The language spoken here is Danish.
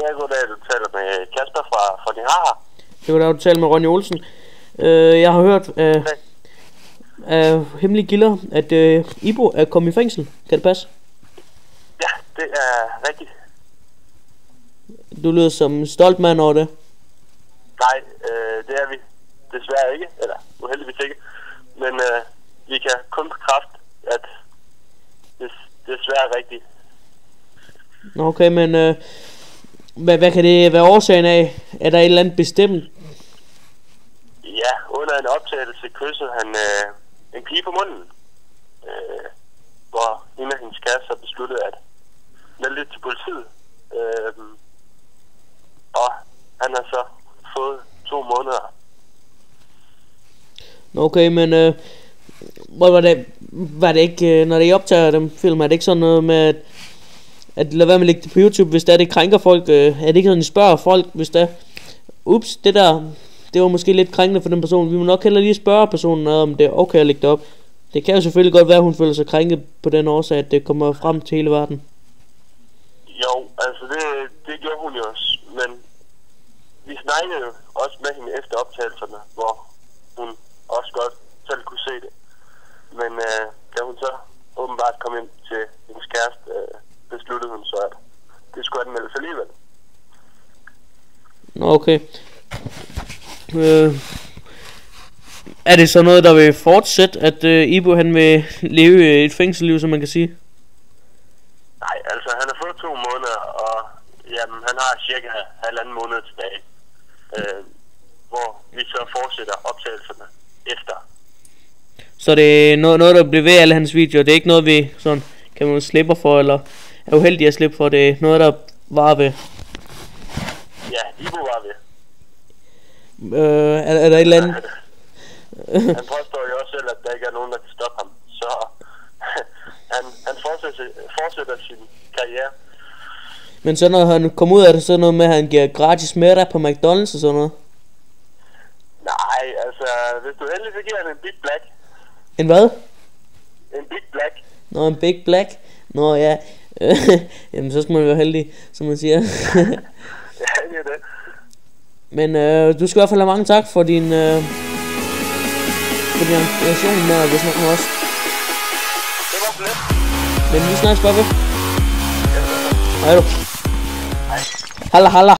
Ja, goddag, du taler med Kasper fra Din Haha. Det var da, du talte med Ronny Olsen. Jeg har hørt af hemmelige kilder, at Ibo er kommet i fængsel. Kan det passe? Ja, det er rigtigt. Du lyder som en stolt mand over det. Nej, det er vi desværre ikke, eller uheldigvis ikke. Men vi kan kun bekræfte, at det desværre er rigtigt. Okay, men hvad kan det være årsagen af? Er der et eller andet bestemt? Ja, under en optagelse kyssede han en pige på munden. Hvor hende og hendes kæreste har besluttet at melde det til politiet. Og han har så fået 2 måneder. Okay, men var det ikke, når I optager dem film, er det ikke sådan noget med, at lade være med at lægge det på YouTube, hvis det krænker folk? Er det ikke sådan, I spørger folk, hvis det ups, det var måske lidt krænkende for den person. Vi må nok heller lige spørge personen, om det er okay at lægge det op. Det kan jo selvfølgelig godt være, at hun føler sig krænket på den årsag, at det kommer frem til hele verden. Jo, altså det gjorde hun jo også, men vi snakkede jo også med hende efter optagelserne, hvor hun også godt selv kunne se det. Men da hun så åbenbart kom ind til hendes kæreste, besluttede hun så, at det skulle anmeldes alligevel. Okay. Er det så noget, der vil fortsætte, at Ibo han vil leve et fængselsliv, som man kan sige? Nej, altså han har fået 2 måneder, og jamen, han har cirka 1,5 måned tilbage, hvor vi så fortsætter optagelserne efter. Så det er noget der bliver ved alle hans videoer. Det er ikke noget vi sådan kan man slippe for, eller er uheldig at slippe for. Det er noget der varer ved. Ja, Ibo var ved. Er der et eller andet? Han påstår jo også selv, at der ikke er nogen, der kan stoppe ham. Så han fortsætter sin karriere. Men så når han kommer ud af det, så noget med, at han giver gratis middag på McDonald's og sådan noget? Nej, altså, hvis du endelig så giver han en Big Black. En hvad? En Big Black. Nå, en Big Black? Nå ja. Jamen, så skal man være heldig, som man siger. Ja, det er det. Men du skal i hvert fald have mange tak for din inspiration med at vi snakker med os. Det var så lidt. Men vi snakkes bare ved. Ja, Hej du. hej. Halla halla.